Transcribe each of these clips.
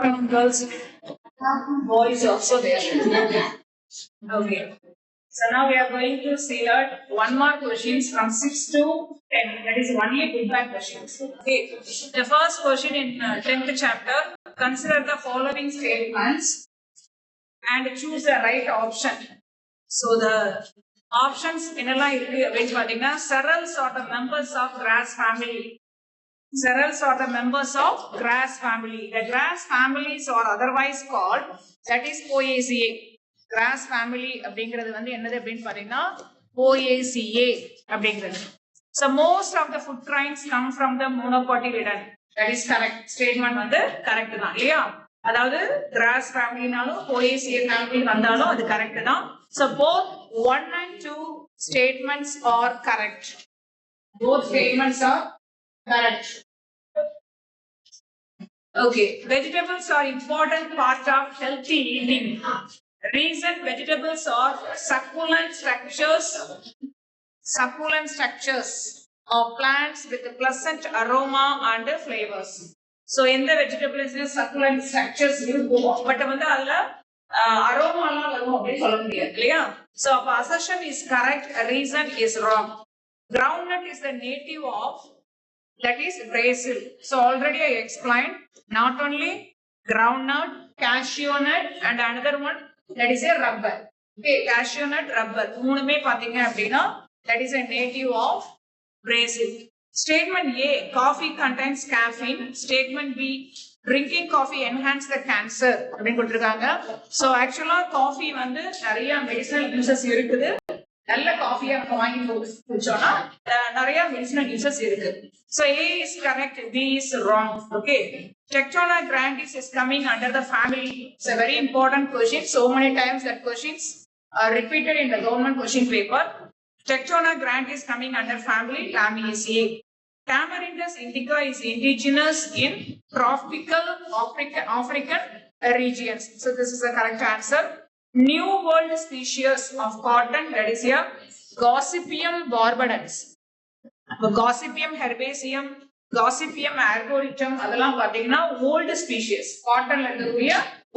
girls, boys also there. Okay. So now we are going to see that one more questions from 6 to 10. That is only feedback questions. Okay. The first question in 10th chapter. Consider the following statements and choose the right option. So the options என்னெல்லாம் இருக்கு அப்படின்னு பாத்தீங்கன்னா Serrals are the members of grass family. Serrals are the members of grass family. The grass families are otherwise called, that is Poaceae. Grass family அப்படிங்கிறது வந்து என்னது அப்படின்னு பாத்தீங்கன்னா Poaceae அப்படிங்கிறது. So most of the food grains come from the monocotyledon. That is correct. Statement வந்து correct தான் இல்லையா? அதாவது கிராஸ் ஃபேமிலினாலும் Poaceae ஃபேமிலி வந்தாலும் அது கரெக்ட் தான். So both 1 and 2 statements are correct. Both statements are correct. Okay, vegetables are important part of healthy eating. Reason vegetables are succulent structures of plants with pleasant aroma and flavors. So எந்த vegetables சக்குலன்ட் structures இருக்கும் but வந்து அதுல அரோமாலாம் வரும் அப்படின்னு சொல்ல முடியாது இல்லையா? So அப்ப assertion is correct, reason is wrong. Groundnut is the native of, that is Brazil. So already I explained, not only groundnut, cashew nut and another one, that is a rubber. Okay, cashew nut, rubber மூணுமே பாத்தீங்க அப்படின்னா that is a native of Brazil. Statement A, coffee contains caffeine. Statement B, drinking coffee enhance the cancer அப்படின்னு கொடுத்திருக்காங்க. So actually coffee வந்து நிறைய medicinal uses இருக்குது. நல்ல காஃபியா நம்ம வாங்கி குடிச்சோம்னா நிறைய medicinal uses இருக்கு. So A is correct, B is wrong. Okay. Tectona grandis is coming under the family. It's a very important question. So many times that questions are repeated in the government question paper. Tectona grandis coming under family Lamiaceae. Tamarindus indica is indigenous in tropical African regions. So this is the correct answer. New world species of cotton, that is here Gossypium barbadense. Gossypium herbaceum, Gossypium arboretum அதெல்லாம் பாத்தீங்கன்னா old species. Cottonல இருக்கக்கூடிய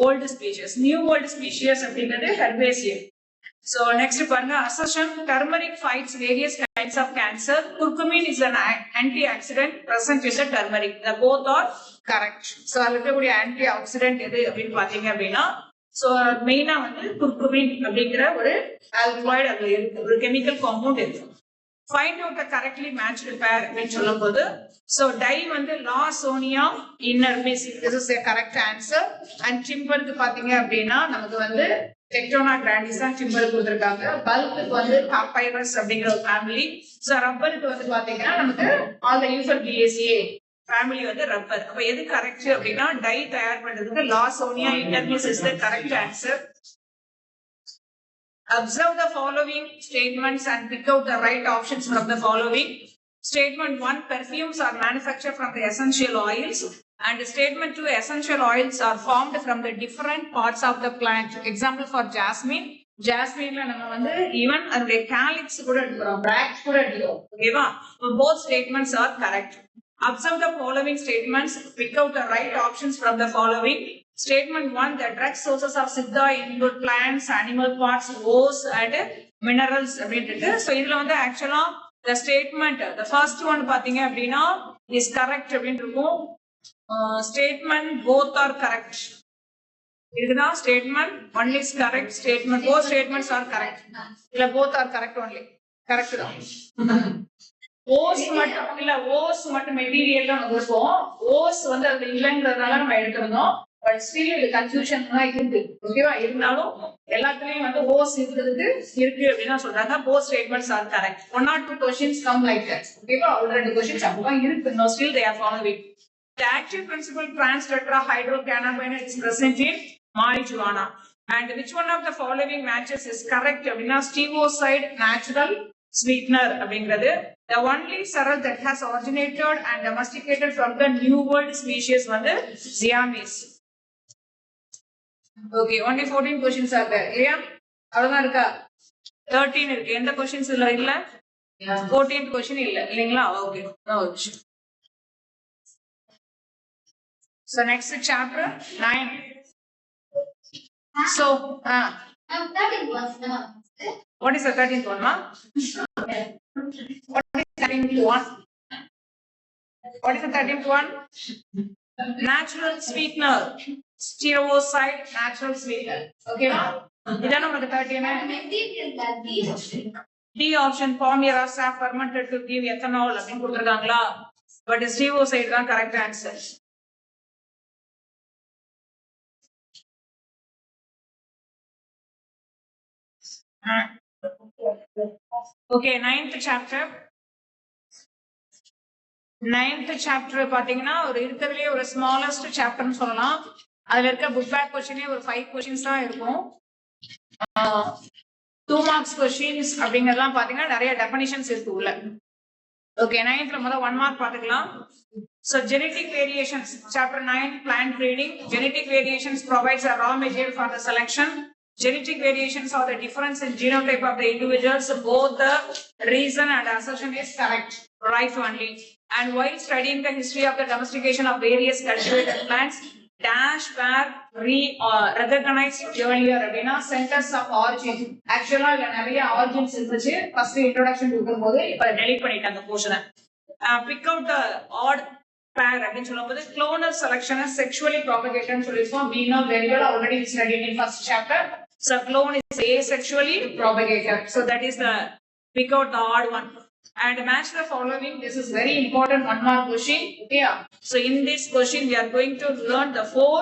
old species. New world species அப்படிங்கிறது herbaceum. So next பாருங்க assertion, turmeric fights various kinds of cancer. Curcumin is an antioxidant present in the turmeric. The both are correct. So அதுல இருக்கக்கூடிய antioxidant எது அப்படின்னு பாத்தீங்க அப்படின்னா so மெயினா வந்து curcumin அப்படிங்கிற ஒரு alkaloid அதுல இருக்கு, ஒரு chemical compound இருக்கு. Find out the correctly matched pair அப்படின்னு சொல்லும்போது so dye வந்து Lawsonia inermis, this is a correct answer. And timberக்கு பாத்தீங்க அப்படின்னா நமக்கு வந்து Tectona grandis தான் timber கொடுத்திருக்காங்க. பல்புக்கு வந்து Papyrus அப்படிங்கிற ஒரு ஃபேமிலி. So ரப்பருக்கு வந்து பாத்தீங்கன்னா நமக்கு all the Euphorbiaceae ஃபேமிலி வந்து ரப்பர். அப்ப எது கரெக்ட் அப்படின்னா டை தயார் பண்றதுக்கு Lawsonia inermis is the correct answer. Observe the following statements and pick out the right options from the following. Statement 1, perfumes are manufactured from the essential oils. And statement 2, essential oils are formed from the different parts of the plant. Example for jasmine. Jasmine நம்ம வந்து even அந்த calyx கூட எடுக்கிறோம், bracts கூட எடுக்கிறோம். ஓகேவா? Both statements are correct. Observe the following statements, pick out the right options from the following. Statement 1, the direct sources of Siddha include plants, animal parts, ores and minerals அப்படின்ட்டு. So இதுல வந்து actually the statement, the first one பாத்தீங்க அப்படின்னா is correct அப்படின்னு இருக்கும். Statement both are correct. இதுனா statement one is correct, statement both statements are correct. இல்ல both are correct only. Correct தான். ஓஸ் மட்டும் இல்ல, ஓஸ் மட்டும் மெட்டீரியல் தான் இருக்கும். ஓஸ் வந்து அது இல்லைங்கிறதுனால நம்ம எடுத்திருந்தோம். பட் ஸ்டில் இது கன்ஃபியூஷன் தான் இருக்கு. ஓகேவா? இருந்தாலும் எல்லாத்துலயும் வந்து ஓஸ் இருக்கிறதுக்கு இருக்கு அப்படின்னு சொல்றாங்க. Both statements are correct. 1 or 2 questions come like that. ஓகேவா? ஒரு 2 questions அப்படிதான் இருக்கு. No, still they are following. The active principle trans tetrahydrocannabinol is present in marijuana. And which one of the following matches is correct அப்படின்னா stevoside natural sweetener அப்படிங்கிறது. The only sorrel that has originated and domesticated from the New World species வந்து Siamese. Okay, only 14 questions are there. இல்லையா? அவ்வளவுதான் இருக்கா? 13 இருக்கு. எந்த questions இல்ல? 14th question இல்லைங்களா? Okay. So next chapter 9. So what is the 13th one, ma? What is the 13th one? What is the 13th one? Natural sweetener. Stereoside natural sweetener. Okay, ma? Idana the 13th. D option, formula sap fermented to give ethanol அப்படின்னு கொடுத்திருக்காங்களா? But stereoside தான் correct answer. Okay, 9th chapter. 9th chapter பாத்தீங்கன்னா ஒரு இருக்கிறதுலே ஒரு smallest சாப்டர்னு சொல்லலாம். அதுல இருக்க book back கொஸ்டினே ஒரு 5 கொஸ்டின்ஸ் தான் இருக்கும். 2 marks கொஸ்டின்ஸ் அப்படிங்கறதெல்லாம் பாத்தீங்கன்னா நிறைய டெஃபினிஷன்ஸ் இருக்கு உள்ள. ஓகே, 9th முதல்ல 1 mark பாத்துக்கலாம். So genetic variations, chapter 9, plant breeding. Genetic variations provides a raw material for the selection. Genetic variations are the difference in genotype of the individuals. Both the reason and assertion is correct, right only. And while studying the history of the domestication of various cultivated plants, dash were recognized earlier அப்படினா centers of origin. Actually இல்ல நிறைய origins இருந்துச்சு. First introduction கொடுக்கும்போது இப்ப delete பண்ணிட்டாங்க போர்ஷனை. Pick out the odd pair அப்படின்னு சொல்லும்போது clonal selection is sexually propagated ன்னு சொல்லிருக்கோம். We know very well, already studied in first chapter. So clone is asexually propagated. So that is the pick out the odd one. And match the following. This is very important 1 mark question. Okay. So in this question we are going to learn the 4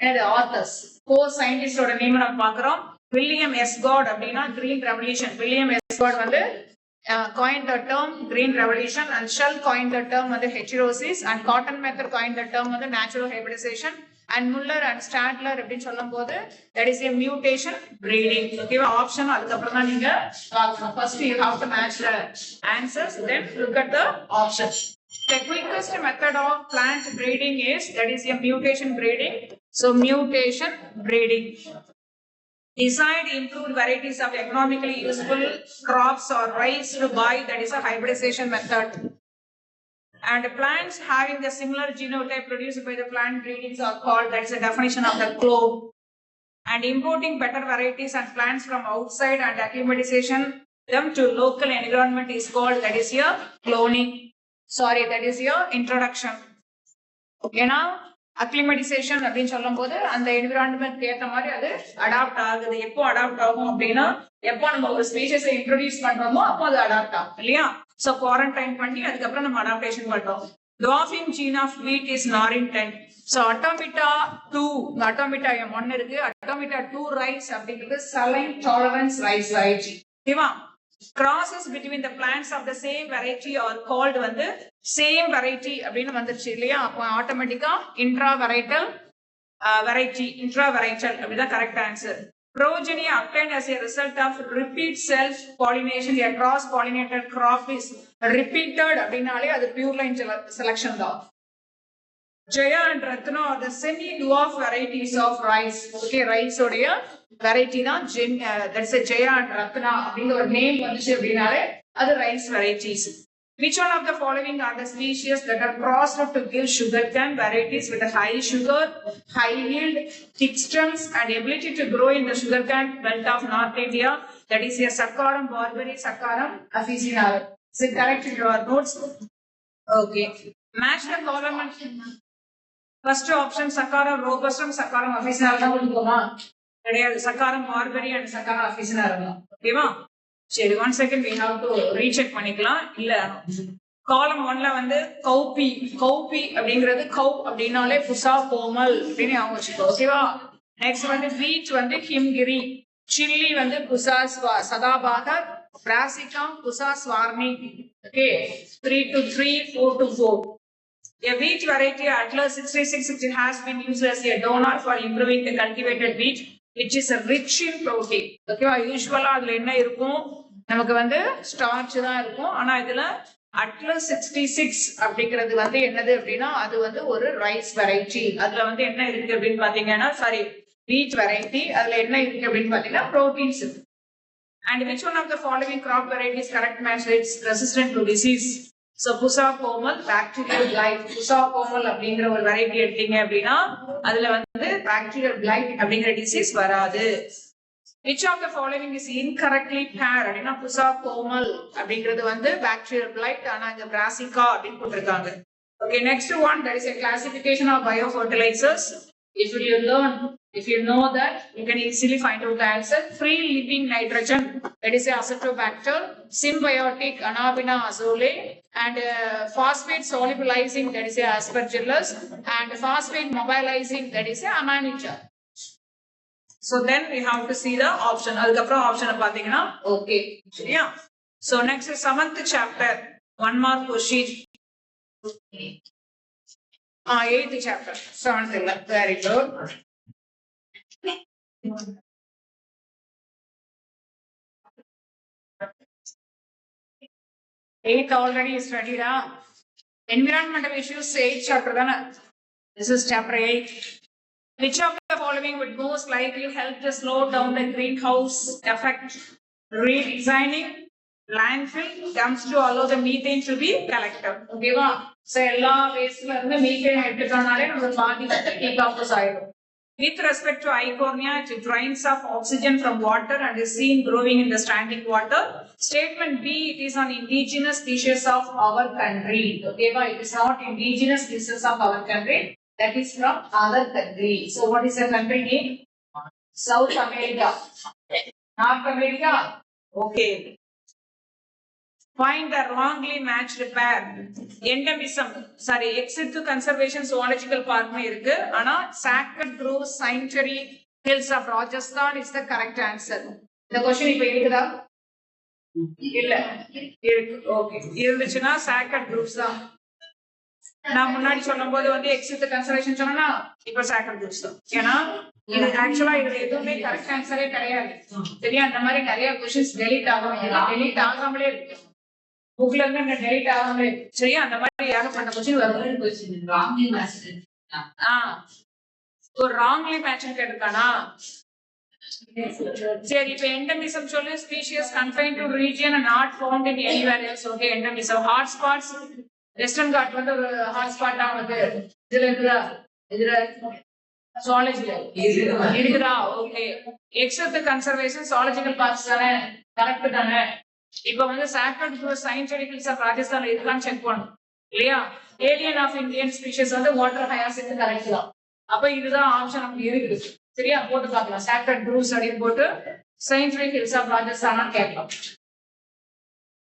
and the authors. 4 scientists oda name நம்ம பார்க்கிறோம். William S. Godd அப்படினா green revolution. William S. Godd வந்து coined the term green revolution, and Shell coined the term வந்து heterosis, and Cotton Mather coined the term வந்து natural hybridization, and Muller and Stadler அப்படின்னு சொல்லும்போது that is a mutation breeding. Okay, option அதுக்கு அப்புறம் தான் நீங்க பார்க்கணும். First you have to match the answers, then look at the options. The quickest method of plant breeding is that is a mutation breeding. So mutation breeding. Decide improved varieties of economically useful crops or raised by, that is a hybridization method. And plants having the similar genotype produced by the plant breedings are called, that is the definition of the clone. And importing better varieties and plants from outside and acclimatization them to local environment is called, that is your cloning. Sorry, that is your introduction. Okay, now acclimatization அப்படின்னு சொல்லும்போது அந்த environment ஏற்ற மாதிரி அது adapt ஆகுது. எப்போ adapt ஆகும் அப்படின்னா எப்போ நம்ம ஒரு ஸ்பீஷஸை இன்ட்ரோடியூஸ் பண்றோமோ அப்போ அது அடாப்ட் ஆகும் இல்லையா? சோ குவாரண்டைன் பண்ணி அதுக்கப்புறம் நம்ம அடாப்டேஷன் பண்றோம். Dwarfing gene of wheat is Norrington. So Automata 2, Automata 1 இருக்கு, Automata 2 rice அப்படிங்கிறது saline tolerance rice variety. ஓகேவா? Crosses between the plants of the same variety are called வந்து same variety அப்படின்னு வந்துருச்சு இல்லையா? அப்போ ஆட்டோமேட்டிக்கா intravarietal அப்படிதான் correct answer. Progeny obtained as a result of repeat self-pollination. A cross-pollinated crop is repeated அப்படின்னாலே அது pure line selection தான். Jaya and Ratna are the semi-dwarf varieties of rice. Okay, rice உடைய variety தான் that's a Jaya and Ratna அப்படிங்கிற ஒரு name வந்துச்சு அப்படின்னாலே அது rice varieties. Which one of the following are the species that are crossed to give sugarcane varieties with a high sugar, high yield, thick stems, and ability to grow in the sugarcane belt of North India? That is a Saccharum barberry, Saccharum officinarum. Is it correct in your notes? Okay. Match the column. First option Saccharum robustum, Saccharum officinarum கொடுக்குமா? கிடையாது. Saccharum barberry and Saccharum officinarum. ஓகேவா? சரி, 1 second we have to recheck பண்ணிக்கலாம். இல்ல காலம் 1ல வந்து cowpea அப்படிங்கிறது கௌ அப்படின்னாலே புசா கோமல் அப்படின்னு அவங்க வச்சுக்கோ. ஓகேவா? நெக்ஸ்ட் வந்து வீட் வந்து ஹிம்கிரி, சில்லி வந்து புசா சதாபாகர், பிராசிகம் புசா ஸ்வார்மி. Okay, 3 to 3, 4 to 4. A wheat variety Atlas 66 which has been used as a donor for improving the cultivated wheat, which is rich in protein. ஓகேவா? யூசுவலா அதுல என்ன இருக்கும், நமக்கு வந்து ஸ்டார்ச் தான் இருக்கும். ஆனா இதுல அட்லஸ் 66 அப்படிங்கிறது வந்து என்னது அப்படின்னா அது வந்து ஒரு ரைஸ் வெரைட்டி. அதுல வந்து என்ன இருக்கு அப்படின்னு பாத்தீங்கன்னா வீட் வெரைட்டி. அதுல என்ன இருக்கு அப்படின்னு பாத்தீங்கன்னா ப்ரோட்டீன்ஸ் இருக்கு. And which one of the following crop varieties correct match? It's resistant to disease. So Pusa Komal bacterial blight. Pusa Komal அப்படிங்கிற ஒரு வெரைட்டி எடுத்தீங்க அப்படின்னா அதுல வந்து பாக்டீரியல் பிளைட் அப்படிங்கிற டிசீஸ் வராது. Which of the following is incorrectly paired அப்படின்னா புசா கோமல் அப்படிங்கிறது வந்து பாக்டீரியல் பிளைட், ஆனா இங்க பிராசிகா அப்படின்னு போட்டிருக்காங்க. Okay, next one, there is a classification of biofertilizers. If you know that, you can easily find out the answer. Free living nitrogen, that is Acetobacter, symbiotic Anabina azole, and phosphate solubilizing, that is Aspergillus, and phosphate mobilizing, that is Amanita. So then we have to see the option. Adukapra option pathina. Okay. Yeah. So next is 7th chapter. One more question. 8th chapter. 7th. Very good. 8th already studied. Environmental issues 8th chapter. This is chapter 8. Which of the following would most likely help to slow down the greenhouse effect? Redesigning landfill dumps to allow the methane to be collected. Okay, so எல்லா வேஸ்ட்ல இருந்து methane எடுத்துட்டோம்னாலே நம்ம பாதி decompose ஆயிடும். With respect to Eichhornia, it drains off oxygen from water and is seen growing in the standing water. Statement B, it is an indigenous species of our country. Okay, it is not indigenous species of our country. That is from other country. So what is the country name? South America. North America. Okay. Find the wrongly matched pair. Endemism. Sorry, exit to conservation zoological park mein irukku. Ana Sacred Grove Sanctuary Hills of Rajasthan is the correct answer. The question ipo irukudha? Illa. Okay. Irunduchuna Sacred Groves da. நான் முன்னாடி சொல்லும்போது வந்து exit conservation சொன்னா இப்ப soccer groups தான். ஏன்னா இது ஆக்சுவலா இதுல எதுவுமே கரெக்ட் ஆன்சரே கிடையாது. சரியா? அந்த மாதிரி நிறைய கொஸ்டின்ஸ் டெலிட் ஆகாமலே இருக்கு. புக்ல இருந்து டெலிட் ஆகாமலே. சரியா? அந்த மாதிரி ஏகப்பட்ட கொஸ்டின் வரும். ஒரு ராங்லி மேட்ச் கேட்டிருக்கானா? சரி, இப்ப எண்டமிசம் சொல்லு. Species confined to region and not found in anywhere else. Okay, endemism. Hot spots Western Ghat வந்து ஒரு ஹாட் ஸ்பாட்டா வந்து இதுல இருக்குதா? இதுல ஜுவாலஜில இருக்குதா? Okay. Except conservation zoological parks தானே, கரெக்ட் தானே? இப்ப வந்து sacred grove scientific hills of Rajasthan இருக்கான்னு செக் பண்ணணும் இல்லையா? ஏலியன் ஆஃப் இந்தியன் ஸ்பீஷிஸ் வந்து வாட்டர் ஹயாசின்த் கரெக்ட் தான். அப்ப இதுதான் ஆப்ஷன் நமக்கு இருக்குது. சரியா? போட்டு பார்க்கலாம். சாக்ரட் குரூவ்ஸ் அப்படின்னு போட்டு சயின்டிபிக் ஹில்ஸ் ஆஃப் ராஜஸ்தான் கேட்கலாம்.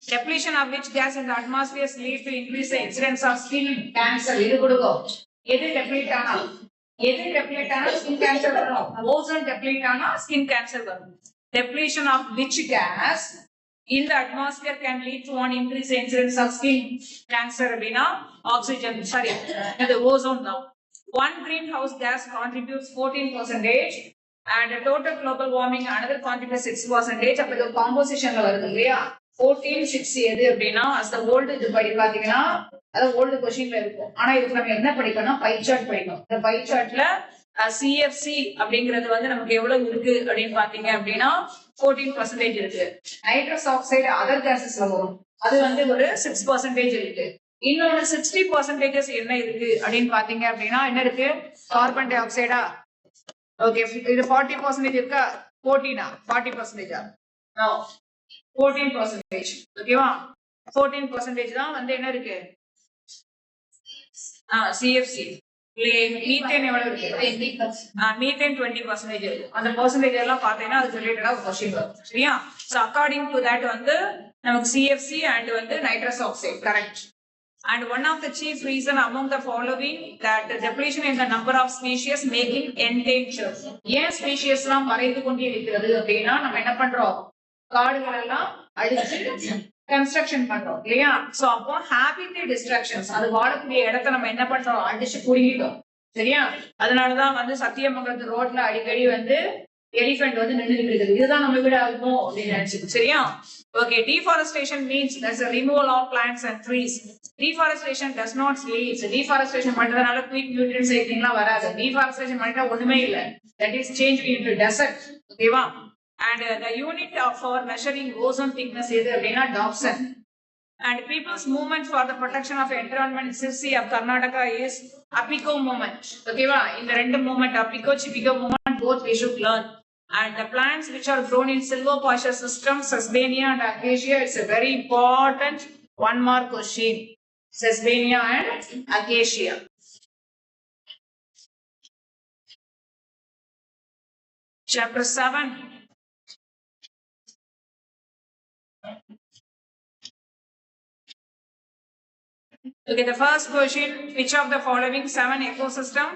Depletion of which gas in the atmosphere lead to increase the incidence of skin cancer. இது கொடுக்கும். எது டெப்ளீட் ஆனா skin cancer வரும். ஓசோன் டெப்ளீட் ஆனா skin cancer வரும். Depletion of which gas in the atmosphere can lead to an increase in incidence of skin cancer அப்படின்னா oxygen, sorry, the ozone now. One greenhouse gas contributes 14% and total global warming another contributes 6%. அப்ப இது காம்போசிஷன்ல வருது இல்லையா? 14-6 எது அப்படின்னா as the old இது படி பாத்தீங்கன்னா அது ஓல்டு கொஸ்டின்ல இருக்கும். ஆனா இதுக்கு நம்ம என்ன படிக்கணும்னா பை சார்ட் படிக்கணும். இந்த பை சார்ட்ல CFC அப்படிங்கிறது வந்து நமக்கு எவ்வளவு இருக்கு அப்படின்னு பாத்தீங்க அப்படின்னா 14% இருக்கு. நைட்ரஸ் ஆக்சைடு அதர் கேசஸ்ல வரும், அது வந்து ஒரு 6% இருக்கு. இன்னொரு 60% என்ன இருக்கு அப்படின்னு பாத்தீங்க அப்படின்னா என்ன இருக்கு? Carbon tie ஆக்சைடா? ஓகே, இது 40% இருக்கா? 40% 14%. ஓகேவா? 14% தான் வந்து என்ன இருக்கு? CFC. மீத்தேன் எவ்வளவு இருக்கு? மீத்தேன் 20% இருக்கு. அந்த பெர்சன்டேஜ் எல்லாம் பார்த்தீங்கன்னா அது ரிலேட்டடா ஒரு क्वेश्चन வரும். சரியா? சோ அக்கார்டிங் டு தட் வந்து நமக்கு CFC அண்ட் வந்து nitrous oxide correct. And one of the chief reason among the following that the depletion in the number of species making endangered. ஏன் ஸ்பீஷியஸ் எல்லாம் மறைந்து கொண்டே இருக்கிறது அப்படின்னா நம்ம என்ன பண்றோம்? காடுகள் எல்லாம் அழிச்சு கன்ஸ்ட்ரக்ஷன் பண்றோம் இல்லையா? சோ அப்போ ஹாபிட்டேட் டிஸ்ட்ரக்ஷன்ஸ், அது வாழக்கூடிய இடத்த நம்ம என்ன பண்றோம்? அடிச்சு புடிங்கிட்டோம். சரியா? அதனாலதான் வந்து சத்தியமங்கலத்து ரோட்ல அடிக்கடி வந்து எலிஃபென்ட் வந்து நின்றுட்டு இருக்குது. இதுதான் நம்ம வீடு ஆகும் அப்படின்னு நினைச்சு. சரியா? Okay. Deforestation means there's a removal of plants and trees. Deforestation does not lead. Deforestation பண்றதுனால quick nutrient cycling எல்லாம் வராது. Deforestation பண்ணிட்டா ஒண்ணுமே இல்லை. That is changed into desert. ஓகேவா? And the unit for measuring ozone thickness எது அப்படின்னா Dobson. And people's movement for the protection of environment Sirsi of Karnataka is Apiko movement. Okay, in the random movement, Apiko, Chipiko movement, both we should learn. And the plants which are grown in silvopasture system, Sesbania and Acacia, it's a very important one mark question. Sesbania and Acacia. Chapter 7. Okay, the first question, which of the following 7 ecosystem,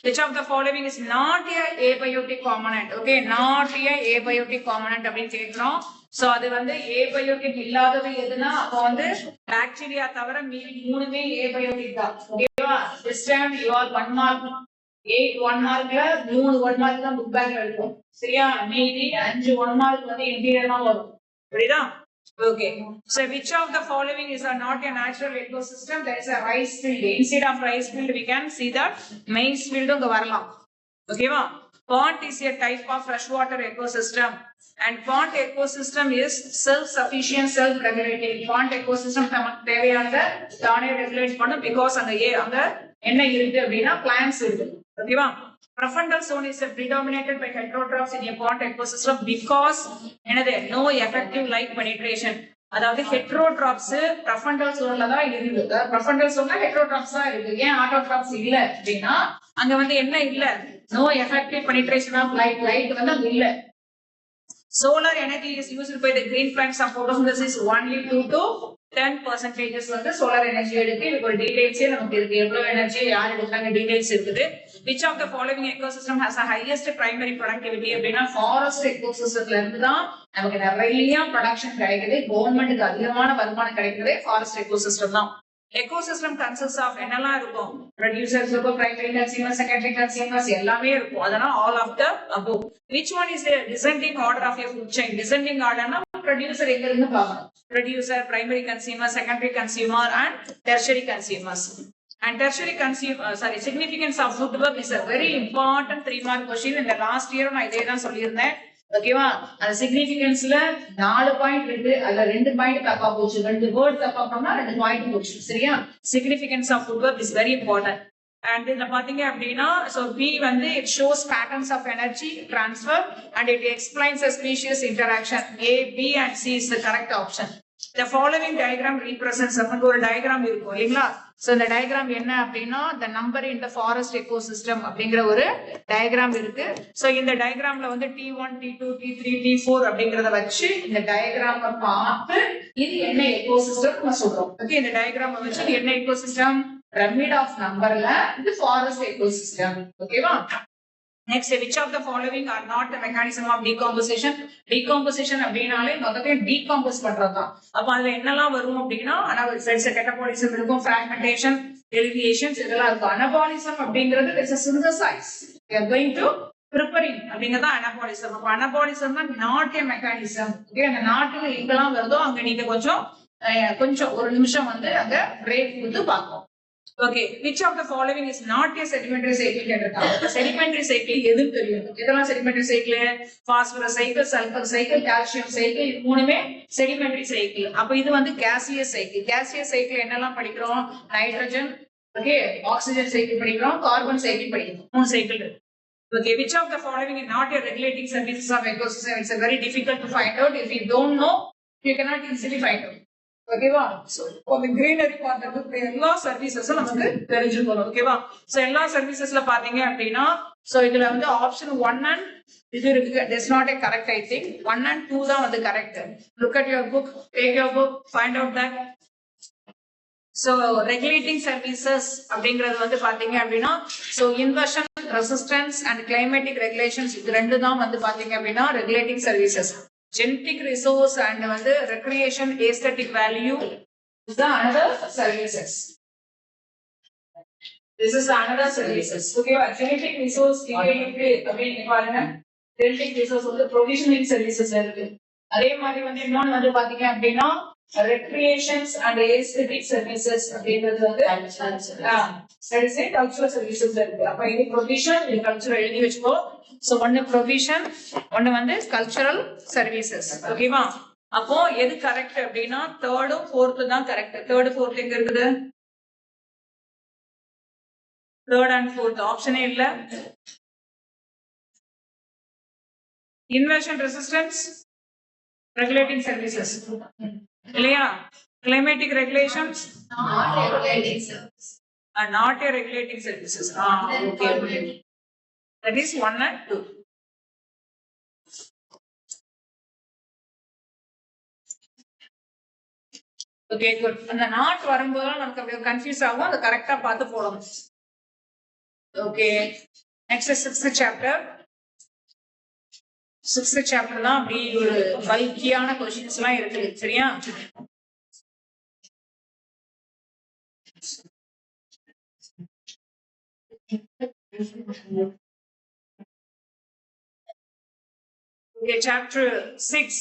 which of the following is not a abiotic component? Okay, not a abiotic component அப்படின்னு கேக்குறோம். So அது வந்து abiotic இல்லாதது எதுனா அப்ப வந்து bacteria தவிர மீதி மூணுமே abiotic தான். ஓகேவா? This time you are 1 mark 8 1 markல 3 1 mark தான் புக் பேக்ல இருக்கும். சரியா? மீதி 5 1 mark வந்து இன்டீரியர் தான் வரும். புரியுதா? Okay. So which of the following is not a natural ecosystem? There is a rice field. Instead of rice field, we can see that maize field unga varalam. Okay va? Pond is a type of freshwater ecosystem. And pond ecosystem is self-sufficient, self-regulating. Pond ecosystem நமக்கு தேவையானத தானே regulate பண்ணும் because அங்க என்ன இருக்கு அப்படினா plants இருக்கு. Okay va? Profundal zone is predominated by heterotrophs in a pond ecosystem because no effective light penetration. அதாவது heterotrophs profundal zoneல தான் இருக்கு. Profundal zoneல heterotrophs தான் இருக்கு. ஏன் autotrophs இல்ல அப்படினா அங்க வந்து என்ன இல்ல? No effective penetration of light. Light வந்து அங்க இல்ல. Solar energy is used by the green plants of photosynthesis only 2 to 10% வந்து solar energy எடுத்து இதுக்கு ஒரு டீடைல்ஸே நமக்கு இருக்கு. எவ்வளவு எனர்ஜி யார் எடுத்தாங்க டீடைல்ஸ் இருக்குது. Which of the following ecosystem has the highest primary productivity அப்படினா forest ecosystemல இருந்து தான் நமக்கு நிறைய ப்ரொடக்ஷன் கிடைக்குது. கவர்மெண்ட்க்கு அதிகமான வருமானம் கிடைக்குது forest ecosystem தான். Ecosystem consists of என்னெல்லாம் இருக்கும்? Producers இருக்கும், primary consumers, secondary consumers எல்லாமே இருக்கும். அதனால all of the above. Which one is the descending order of a food chain? Descending order னா producer எங்க இருந்து பார்க்கணும்? Producer, primary consumer, secondary consumer and tertiary consumers. And tertiary consumer, significance of food web is a very important 3 mark question. In the last year நான் இதே தான் சொல்லியிருந்தேன். ஓகேவா? அந்த சிக்னிஃபிகன்ஸ்ல 4 பாயிண்ட் இருக்கு. அதுல 2 பாயிண்ட் தப்பா போச்சு. 2 வேர்ட் தப்பா பண்ணா 2 பாயிண்ட் போச்சு. சரியா? Significance of food work is very important. And இதுல பாத்தீங்க அப்படின்னா so B வந்து it shows patterns of energy transfer and it explains a species interaction. A, B and C is the correct option. The following diagram represents நமக்கு ஒரு diagram இருக்கும் இல்லைங்களா? So இந்த diagram என்ன அப்படின்னா the number in the forest ecosystem அப்படிங்கிற ஒரு diagram இருக்கு. So இந்த டயகிராம்ல வந்து T1, T2, T3, T4 அப்படிங்கறத வச்சு இந்த டயகிராம் பார்த்து இது என்ன எக்கோசிஸ்டம் நம்ம சொல்றோம். ஓகே, இந்த டயகிராம் வச்சு இது என்ன எக்கோசிஸ்டம்? pyramid of numberல இது forest ecosystem. ஓகேவா? Next, which of the following are not the mechanism of decomposition? Decomposition அப்படினாலே மொத்தத்தையும் decompose பண்றதுதான். அப்ப அதுல என்னெல்லாம் வரும் அப்படின்னா catabolism இருக்கும், fragmentation, delineations இதெல்லாம் இருக்கும். Anabolism அப்படிங்கிறது is a synthesis. We are going to preparing அப்படிங்கறத anabolism. அப்ப anabolism தான் not a mechanism. ஓகே, அந்த நாட்டுல எங்கெல்லாம் வருதோ அங்க நீங்க கொஞ்சம் ஒரு நிமிஷம் வந்து அங்க பிரேக் கொடுத்து பார்ப்போம். Okay, which of the following is not a sedimentary cycle கேட்டிருக்காங்க. Sedimentary cycle எதுன்னு தெரியும்? இதெல்லாம் sedimentary cycle, phosphorus cycle, sulfur cycle, calcium cycle இது மூணுமே sedimentary cycle. அப்ப இது வந்து gaseous cycle. Gaseous cycle என்னெல்லாம் படிக்கிறோம்? நைட்ரஜன், ஓகே, ஆக்ஸிஜன் cycle படிக்கிறோம், கார்பன் cycle படிக்கிறோம். 3 cycle இருக்கு. Okay, which of the following is not a regulating services of ecosystem? It's very difficult to find out. If you don't know, you cannot easily find out. ஓகேவா? So அந்த greenery பார்ட்ல எல்லா சர்வீசஸும் நமக்கு தெரிஞ்சிருக்கணும். ஓகேவா? So எல்லா சர்வீசஸ்ல பாத்தீங்க அப்படின்னா சோ இதுல வந்து ஆப்ஷன் 1 and இது இருக்கு. That's not a correct, I think. 1 and 2 தான் வந்து correct. Look at your book, take your book, find out that. So regulating services அப்படிங்கிறது வந்து பாத்தீங்க அப்படின்னா so inversion, resistance and climatic regulations இது ரெண்டு தான் வந்து பாத்தீங்க அப்படின்னா regulating services. Genetic resource and recreation aesthetic value is the another services. This is another services. Okay, genetic resource genetic resource provisioning services இருக்கு. அதே மாதிரி வந்து இன்னொன்னு வந்து பாத்தீங்க அப்படின்னா recreations and aesthetic services அப்படிங்கிறது வந்து cultural services இருக்கு. அப்ப இது provision, இது cultural எழுதி வச்சுக்கோ. So one provision, one வந்து cultural services. ஓகேவா? அப்போ எது கரெக்ட் அப்படின்னா தேர்டும் ஃபோர்த்து தான் கரெக்ட். தேர்டு ஃபோர்த் எங்க இருக்குது? தேர்ட் அண்ட் ஃபோர்த் ஆப்ஷனே இல்ல. இன்வர்ஷன் ரெசிஸ்டன்ஸ் regulating services இல்லையா? climatic regulations not regulating services. Not a regulating services. Okay. That is 1 and 2. Okay, good. அந்த நாட் வரும்போது நமக்கு அப்படியே கன்ஃபியூஸ் ஆகும். அதை கரெக்டா பார்த்து போடணும். Okay, next 6th chapter. 6th chapter தான் அப்படி ஒரு பல்கியான क्वेश्चंस எல்லாம் இருக்குது. சரியா? Okay, chapter 6.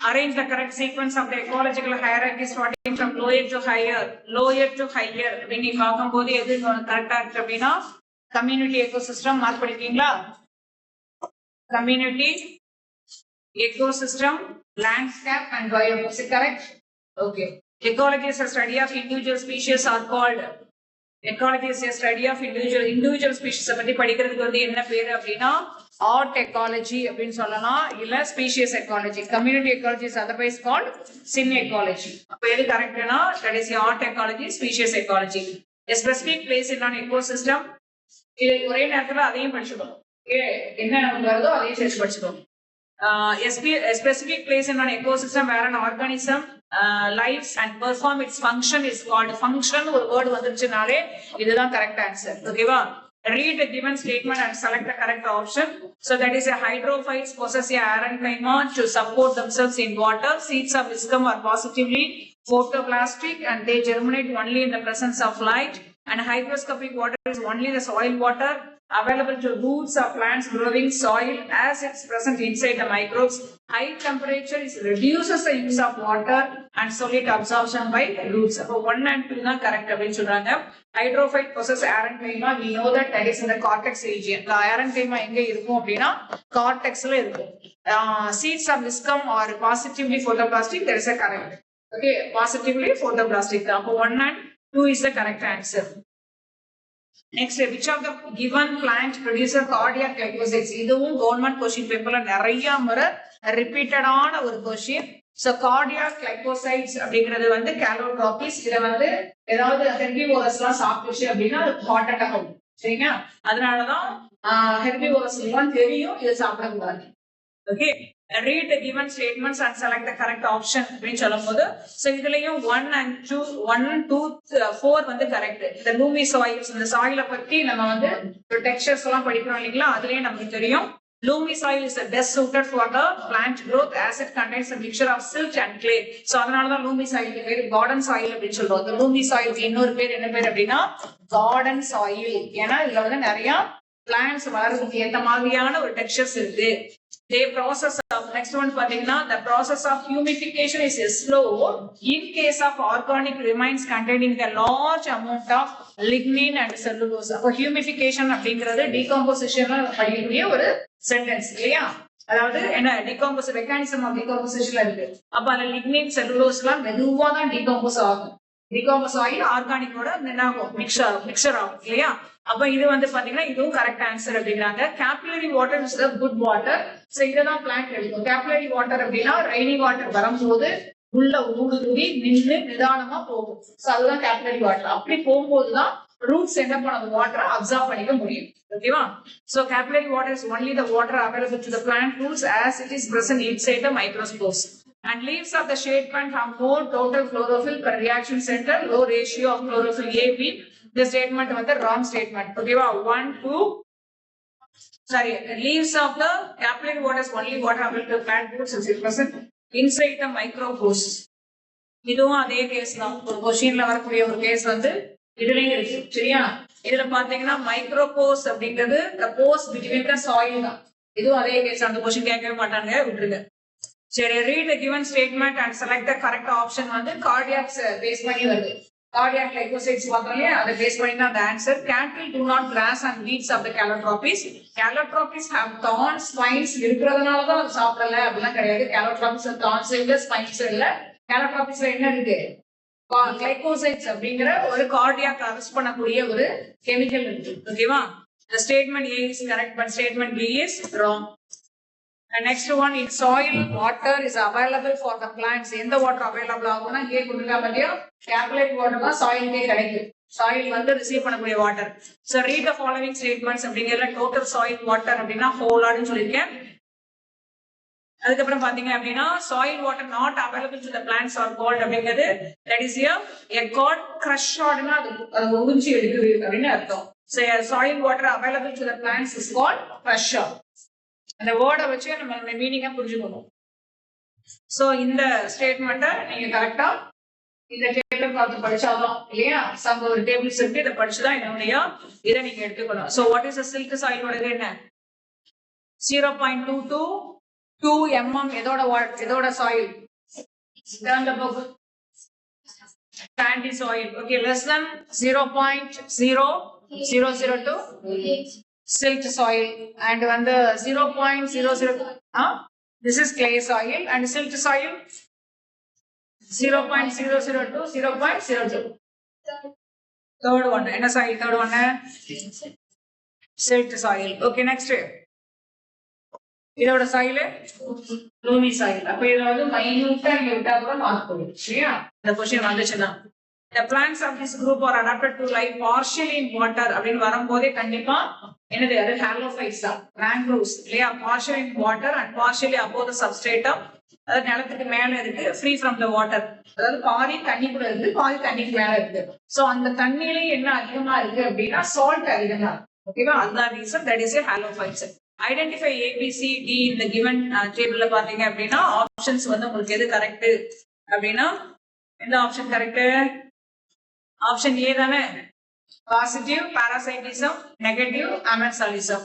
Arrange the correct sequence of the ecological hierarchy starting from lower to higher. Lower to higher. When you talk about the correct community ecosystem, mark பண்ணிருக்கீங்களா? Community, ecosystem, landscape and biomes. Correct? Okay. Ecology is a study of individual species are called. Ecology is a study of individual species. பத்தி படிக்கிறதுக்கு வந்து என்ன பேரு அப்படின்னா art ecology அப்படின்னு சொல்லலாம், இல்ல species ecology. Community ecology is otherwise called syn ecology. அப்ப எது கரெக்ட்னா that is art ecology, species ecology. A specific place in an ecosystem. இது ஒரே நேரத்துல அதையும் படிச்சுக்கணும். என்ன நமக்கு வருதோ அதையும் சேர்த்து படிச்சுக்கணும். A specific place in an ecosystem where an organism lives and perform its function is called function. ஒரு word வந்துருச்சுனாலே இதுதான் correct answer. ஓகேவா? Read the given statement and select the correct option. So that is a hydrophytes possess a parenchyma to support themselves in water. Seeds of viscum are positively photoplastic and they germinate only in the presence of light. And hygroscopic water is only the soil water available to roots of plants growing soil as it's present inside the microbes. High temperature is reduces the use of water and solid absorption by roots. So 1 and 2 தான் correct அப்படின்னு சொல்றாங்க. Hydrophyte possess parenchyma. We know that that is in the cortex region. The parenchyma எங்க இருக்கும் அப்படின்னா cortexல இருக்கும். Seeds of viscum are positively photoplastic. There is a correct. Okay, positively photoplastic. So 1 and 2 is the correct answer. Next, which of the given plant producer cardiac glycosides? இதுவும் government question பேப்பர்ல நிறைய முறை repeated ஆன ஒரு question. So cardiac glycosides அப்படிங்கிறது வந்து கேலோட்ராபிஸ். இத வந்து ஏதாவது ஹெர்பிவோரஸ் எல்லாம் சாப்பிட்டுச்சு அப்படின்னா அது ஹார்ட் அட்டாக் ஆகும். சரிங்களா? அதனாலதான் ஹெர்பிவோரஸ் எல்லாம் தெரியும் இது சாப்பிடக்கூடாது. Okay, read the given statements and select the correct option அப்படின்னு சொல்லும்போது சோ இதுலயும் 1 and 2 1 2 4 வந்து கரெக்ட். இந்த லூமி சாயில்ஸ், இந்த சாயில பத்தி நம்ம வந்து டெக்ஸ்சர்ஸ் எல்லாம் படிக்கிறோம் இல்லைங்களா? அதுலயே நமக்கு தெரியும் லூமி soil is best suited for the plant growth as it contains a mixture of silt and clay. So அதனாலதான் லூமி சாயிலுக்கு பேரு கார்டன் சாயில் அப்படின்னு சொல்றோம். இந்த லூமி சாயிலுக்கு இன்னொரு பேர் என்ன பேர் அப்படின்னா கார்டன் சாயில். ஏன்னா இதுல வந்து நிறைய பிளான்ட்ஸ் வளர்றதுக்கு ஏற்ற மாதிரியான ஒரு டெக்ஸ்சர்ஸ் இருக்கு. The process of next one பாத்தீங்கன்னா the process of humidification is slow in case of organic remains containing the large amount of lignin and cellulose. அப்போ humidification அப்படிங்கிறது decompositionல படிக்கக்கூடிய ஒரு சென்டென்ஸ் இல்லையா? அதாவது என்ன டிகாம்போஸ் மெக்கானிசம் ஆஃப் டிகாம்போசிஷன்ல இருக்கு. அப்ப அந்த லிக்னின் செல்லுலோஸ் எல்லாம் மெதுவா தான் டிகாம்போஸ் ஆகும். டிகாம்போஸ் ஆகி ஆர்கானிக்கோட என்ன ஆகும்? மிக்சர் ஆகும் இல்லையா? அப்ப இது வந்து பாத்தீங்கன்னா இதுவும் கரெக்ட் ஆன்சர் அப்படிங்கிறாங்க. Capillary water is the good water. So இததான் பிளான்ட் எடுக்கும். கேபிலரி வாட்டர் அப்படின்னா ரெய்னி வாட்டர் வரும்போது உள்ள ஊடுருவி நின்று நிதானமா போகும். சோ அதுதான் கேபிலரி வாட்டர். அப்படி போகும்போதுதான் ரூட்ஸ் என்ன பண்ண வாட்டரை அப்சர்வ் பண்ணிக்க முடியும். ஓகேவா? So capillary water is only the water available to the plant roots as it is present inside the microspores. And leaves of the shade plant have more total chlorophyll per reaction center, low ratio of chlorophyll A B. The statement was the wrong statement. Okay, 1 2 sorry, leaves of the capillary water is only water available to plant roots 60% inside the micropores. இதுவும் அதே case தான். ஒரு கொஸ்டின்ல வரக்கூடிய ஒரு case வந்து இதுலயும் இருக்கு. சரியா? இதுல பாத்தீங்கன்னா மைக்ரோபோர்ஸ் அப்படிங்கிறது the pores between the soil தான். இதுவும் அதே கேஸ். அந்த கொஸ்டின் கேட்கவே மாட்டாங்க, விட்டுருங்க. சரி, read the given statement and select the correct option வந்து கார்டியாக்ஸ் பேஸ் பண்ணி வருது. cardiac glycosides பார்த்தோம்லையா அதை பேஸ் பண்ணி தான் அந்த answer. cattle do not grass and weeds of the calotropis. calotropis have thorns, spines இருக்கிறதுனால தான் அது சாப்பிடல அப்படிலாம் கிடையாது. calotropis thorns இல்ல spines இல்ல. calotropis என்ன இருக்கு? கிளைகோசைட்ஸ் அப்படிங்கிற ஒரு கார்டியாக் அரெஸ்ட் பண்ணக்கூடிய ஒரு கெமிக்கல் இருக்கு. ஓகேவா? the statement A is correct but statement B is wrong. And next one, in soil water is available for the plants. எந்த water available ஆகும்னா இங்கே கொடுத்துருக்கா பாத்தியா, capillary water தான் soil-க்கே கிடைக்கும். soil வந்து ரிசீவ் பண்ணக்கூடிய water. So read the following statements அப்படிங்கறதுல total soil water அப்படின்னா whole ஆடுன்னு சொல்லியிருக்கேன். அதுக்கப்புறம் பாத்தீங்க அப்படின்னா soil water not available to the plants are called அப்படிங்கிறது that is a god crush ஆடுனா அது உறிஞ்சி எடுக்குது அப்படின்னு அர்த்தம். So soil water available to the plants is called crush. அந்த வேர்டை வச்சு நம்ம மீனிங்கா புரிஞ்சுக்கணும். சோ இந்த ஸ்டேட்மெண்ட்டை நீங்க கரெக்டா இந்த டேபிள் பார்த்து படிச்சாதான் இல்லையா, சம் ஒரு டேபிள்ஸ் இருக்கு, இதை படிச்சுதான் என்னுடைய இதை நீங்க எடுத்துக்கணும். சோ வாட் இஸ் சில்க் சாயிலோட என்ன 0.22 mm எதோட soil sandy soil. Okay, less than 0.0002 silt soil and when the 0.00 this is clay soil and silt soil 0.002 0.02. third one என்ன soil? third one silt soil. Okay, next இதோட soil loamy soil. அப்ப இதுல வந்து மைனூட்டா நீங்க விட்டா கூட mark போடும். சரியா? இந்த क्वेश्चन வந்துச்சுன்னா the plants of this group are adapted to live partially in water அப்படின்னு வரும்போதே கண்டிப்பா என்னது அது halophytes தான், mangroves இல்லையா, partially in water and partially above the substratum. அது நிலத்துக்கு மேல இருக்கு, free from the water. அதாவது பாதி தண்ணி கூட இருக்கு, பாதி தண்ணிக்கு மேல இருக்கு. சோ அந்த தண்ணியில என்ன அதிகமா இருக்கு அப்படின்னா சால்ட் அதிகமா இருக்கு. ஓகேவா? அதுதான் reason, that is a halophytes. Identify ABCD இந்த given டேபிள்ல பாத்தீங்க அப்படின்னா ஆப்ஷன்ஸ் வந்து உங்களுக்கு எது கரெக்ட் அப்படின்னா எந்த ஆப்ஷன் கரெக்ட்? ஆப்ஷன் ஏ தானே, positive parasitism, negative amensalism.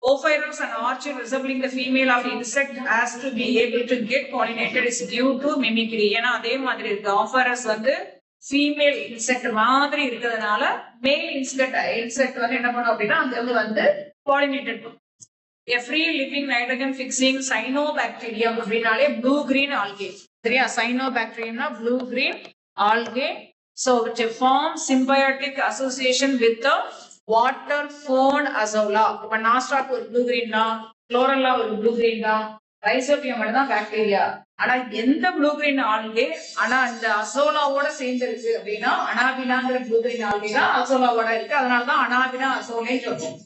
Ophirus and orchid resembling the female of insect has to be able to get pollinated is due to mimicry. ஏன்னா அதே மாதிரி இருக்கு. Ophirus வந்து ஃபீமேல் இன்செக்ட் மாதிரி இருக்கிறதுனால மேல் இன்செக்ட் வந்து என்ன பண்ணும் அப்படின்னா அந்த வந்து பாலினேட்டட் பண்ணும். A free living nitrogen fixing cyanobacterium அப்படினாலே blue green algae. சரியா? cyanobacterium னா blue green algae. So which form symbiotic association with the water fawn azolla. இப்ப நாஸ்டாக் ஒரு blue green தான், chlorella ஒரு blue green தான், rhizobium தான் பாக்டீரியா. ஆனா எந்த blue green algae ஆனா இந்த அசோலாவோட சேர்ந்து இருக்கு அப்படின்னா அனாபினாங்கிற blue green algae தான் அசோலாவோட இருக்கு. அதனால தான் அனாபினா அசோலே சொல்றோம்.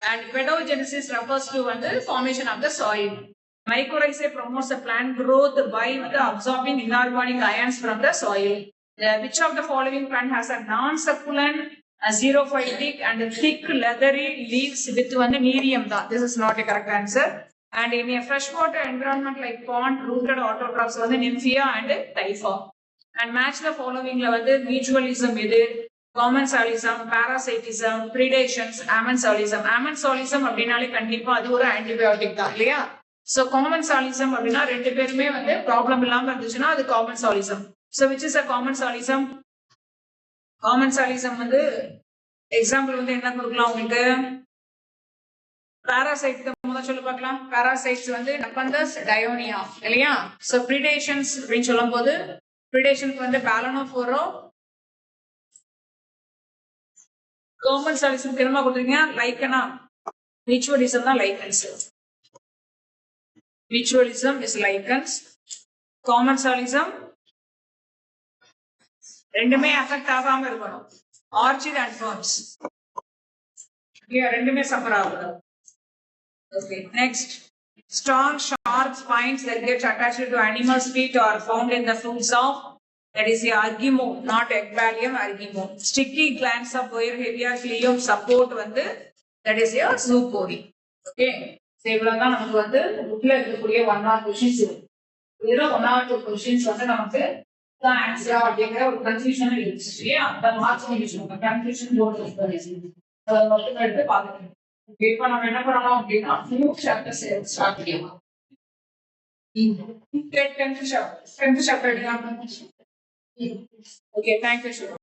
And pedogenesis refers to the formation of the soil. Mycorrhizae promotes the plant growth by absorbing inorganic ions from the soil. Which of the following plant has a non-succulent, xerophytic and thick leathery leaves with nerium? This is not a correct answer. And in a freshwater environment like pond, rooted autotrophs nymphia and typha. And match the following mutualism with commensalism, parasitism, predations, amensalism. Amensalism அப்படினாலே கண்டிப்பா அது ஒரு antibiotic தான் இல்லையா? So commensalism அப்படினா ரெண்டு பேருமே problem இல்லாம இருந்துச்சுன்னா அது commensalism. So which is a commensalism? Commensalism example என்ன கொடுக்கலாம் உங்களுக்கு? parasite முதல்ல சொல்லி பார்க்கலாம். parasites Nepenthes dionia இல்லையா? So predations அப்படின்னு சொல்லும்போது predations Balanophora. commensalism திரும்ப கொடுத்தீங்க லைக்கனா. mutualism தான் lichens. mutualism is lichens. commensalism ரெண்டுமே அஃபெக்ட் ஆகாம இருக்கணும். ஆர்ச்சிட் அண்ட் ஃபர்ன்ஸ் ரெண்டுமே சஃபர் ஆகணும். Okay, next. Strong sharp spines that get attached to animals' feet are found in the fruits of, that is the argimo, not Ecballium, argimo. Sticky glands of Boerhaavia cleum support that is your zoocory. Okay, இவ்வளவுதான் நமக்கு புக்ல இருக்கக்கூடிய 1 or 2 questions இருக்கு. இதுல 1 or 2 questions நமக்கு தான் answer அப்படிங்கிற ஒரு கன்ஃபியூஷன் இருந்துச்சு. சரியா? அந்த மார்க்ஸ் பண்ணிடுங்க. கன்ஃபியூஷன் போர்டு அதை மட்டும் எடுத்து பார்த்துக்கணும். இப்ப நம்ம என்ன பண்ணணும் அப்படின்னா நியூ சாப்டர் ஸ்டார்ட் பண்ணலாம். 10th சாப்டர் எடுக்கலாம். Okay, thank you, Shiva.